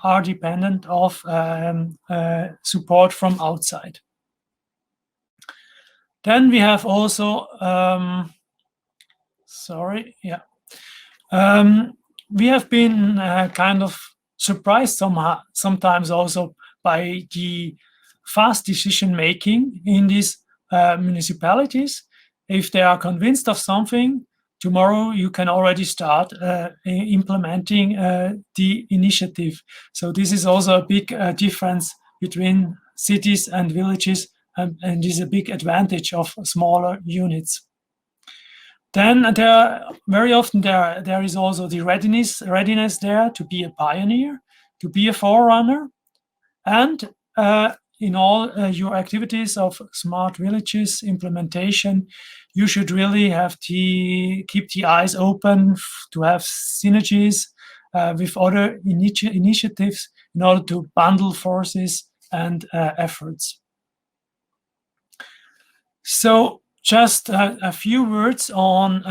are dependent of support from outside. Then we have also, we have been kind of surprised sometimes also by the fast decision making in these municipalities. If they are convinced of something, tomorrow you can already start implementing the initiative. So this is also a big difference between cities and villages, and is a big advantage of smaller units. Then very often there is also the readiness there to be a pioneer, to be a forerunner, and in all your activities of smart villages implementation, you should really have to keep the eyes open to have synergies with other initiatives in order to bundle forces and efforts. So just a few words on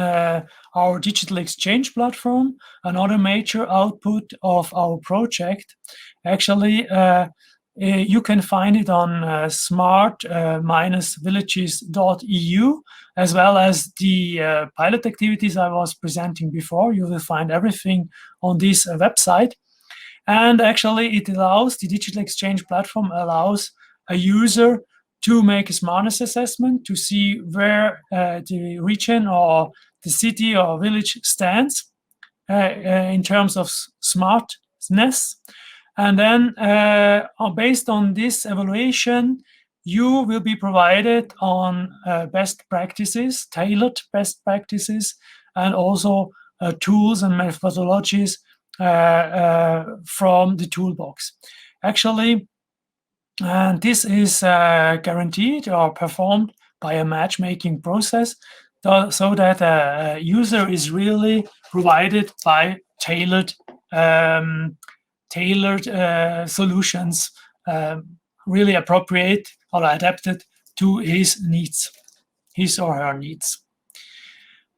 our digital exchange platform, another major output of our project. Actually, you can find it on smart-villages.eu, as well as the pilot activities I was presenting before. You will find everything on this website. And actually, it allows, the digital exchange platform allows a user to make a smartness assessment to see where the region or the city or village stands in terms of smartness. And then based on this evaluation, you will be provided on best practices, tailored best practices, and also tools and methodologies from the toolbox. Actually, and this is guaranteed or performed by a matchmaking process, so that a user is really provided by tailored solutions, really appropriate or adapted to his needs, his or her needs.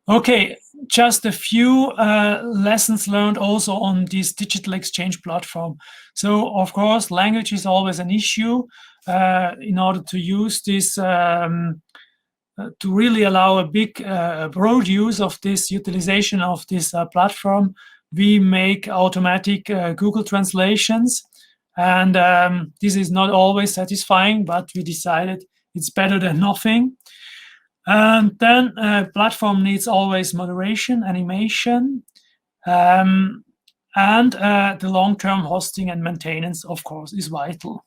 Okay, just a few lessons learned also on this digital exchange platform. So, of course, language is always an issue. In order to use this, to really allow a big, broad use of this utilization of this platform, we make automatic Google translations. And this is not always satisfying, but we decided it's better than nothing. And then platform needs always moderation, animation, and the long-term hosting and maintenance, of course, is vital.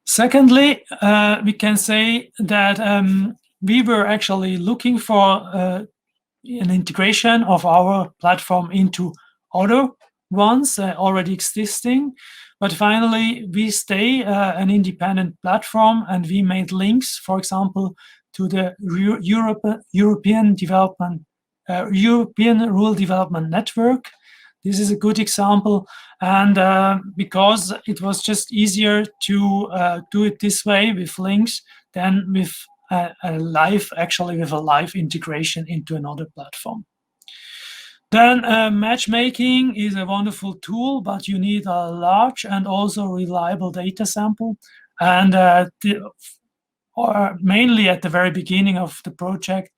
Secondly, we can say that we were actually looking for an integration of our platform into other ones already existing. But finally, we stay an independent platform, and we made links, for example, to the European Rural Development Network. This is a good example, and because it was just easier to do it this way with links than with a live integration into another platform. Then matchmaking is a wonderful tool, but you need a large and also reliable data sample. And mainly at the very beginning of the project,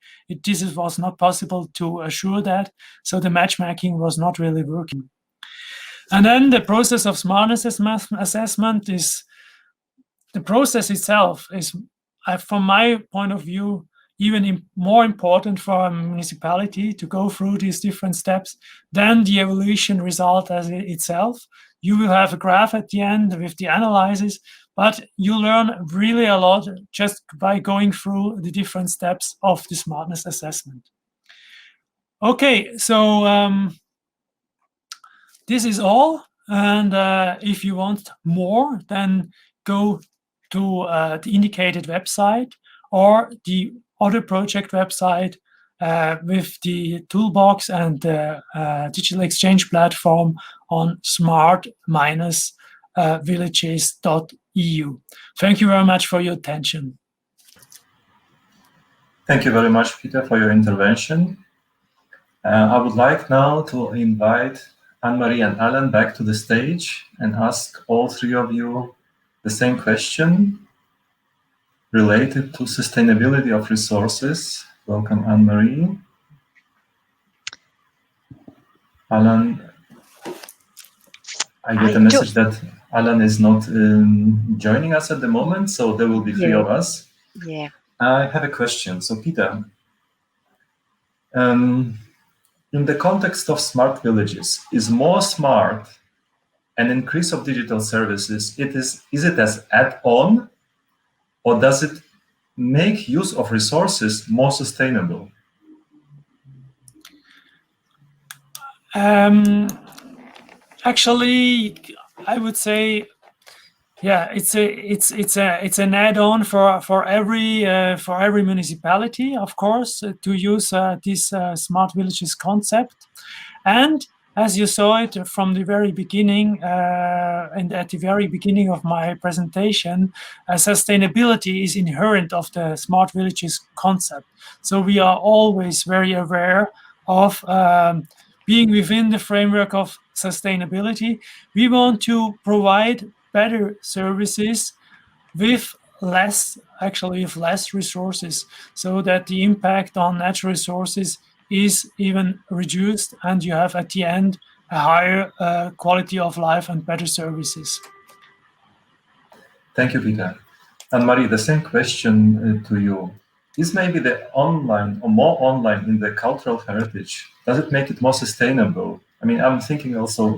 this was not possible to assure that. So the matchmaking was not really working. And then the process of smartness assessment is, the process itself is, from my point of view, even more important for a municipality to go through these different steps than the evaluation result as itself. You will have a graph at the end with the analysis, but you learn really a lot just by going through the different steps of the smartness assessment. Okay, so this is all. And if you want more, then go to the indicated website or the other project website with the toolbox and the digital exchange platform on smart-villages.eu. Thank you very much for your attention. Thank you very much, Peter, for your intervention. I would like now to invite Anne-Marie and Alan back to the stage and ask all three of you the same question related to sustainability of resources. Welcome, Anne-Marie. Alan, I get a message that Alan is not joining us at the moment, so there will be three of us. Yeah. I have a question. So, Peter, in the context of smart villages, is more smart an increase of digital services? Is it as add-on, or does it make use of resources more sustainable? Actually, I would say Yeah, it's an add-on for every municipality, of course, to use this smart villages concept. And as you saw it from the very beginning, and at the very beginning of my presentation, sustainability is inherent of the smart villages concept. So we are always very aware of being within the framework of sustainability. We want to provide better services with less resources, so that the impact on natural resources is even reduced, and you have at the end a higher quality of life and better services. Thank you, Peter. And Marie, the same question to you. Is maybe the online or more online in the cultural heritage, does it make it more sustainable? I mean, I'm thinking also,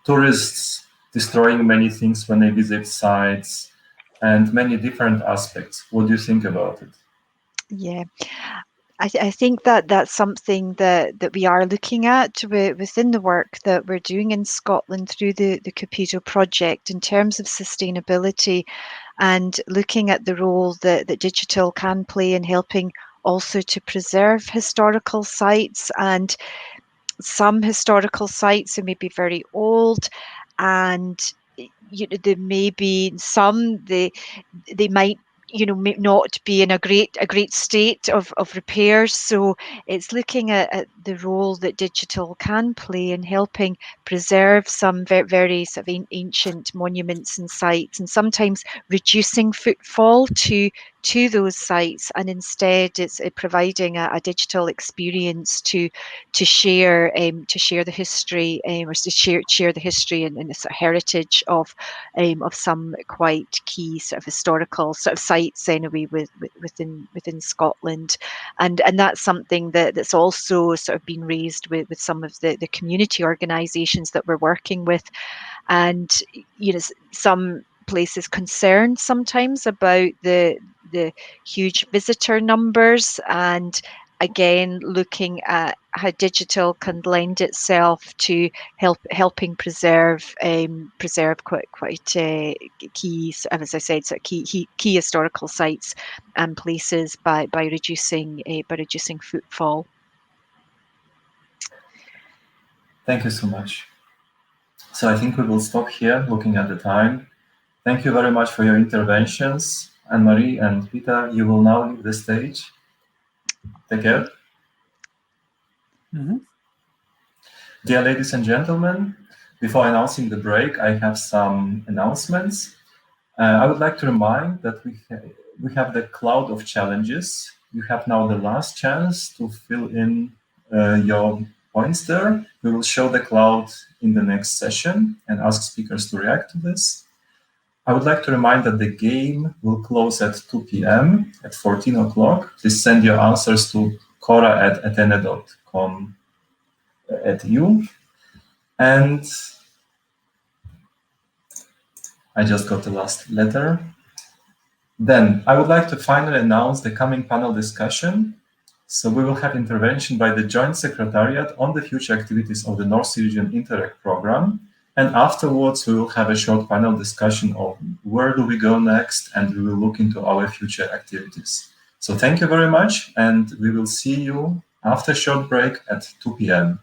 tourists destroying many things when they visit sites and many different aspects. What do you think about it? Yeah. I think that that's something that we are looking at within the work that we're doing in Scotland through the CUPIDO project in terms of sustainability, and looking at the role that digital can play in helping also to preserve historical sites. And some historical sites are maybe very old, and there may be some they might may not be in a great state of repairs. So it's looking at the role that digital can play in helping preserve some very sort of ancient monuments and sites, and sometimes reducing footfall to those sites, and instead it's providing a digital experience to share the history, or to share the history and the sort of heritage of some quite key sort of historical sort of sites anyway within Scotland. And that's something that's also sort of been raised with some of the community organisations that we're working with. And some places concerned sometimes about the huge visitor numbers, and again looking at how digital can lend itself to helping preserve quite key, as I said, sort of key historical sites and places by reducing footfall. Thank you so much. So I think we will stop here, looking at the time. Thank you very much for your interventions. Anne-Marie and Peter, you will now leave the stage. Take care. Mm-hmm. Dear ladies and gentlemen, before announcing the break, I have some announcements. I would like to remind that we have the cloud of challenges. You have now the last chance to fill in your points there. We will show the cloud in the next session and ask speakers to react to this. I would like to remind that the game will close at 2 p.m. at 14 o'clock. Please send your answers to cora@atene.com.eu. And I just got the last letter. Then I would like to finally announce the coming panel discussion. So we will have intervention by the Joint Secretariat on the future activities of the North Sea Region Interreg program. And afterwards, we will have a short panel discussion of where do we go next, and we will look into our future activities. So thank you very much, and we will see you after a short break at 2 p.m.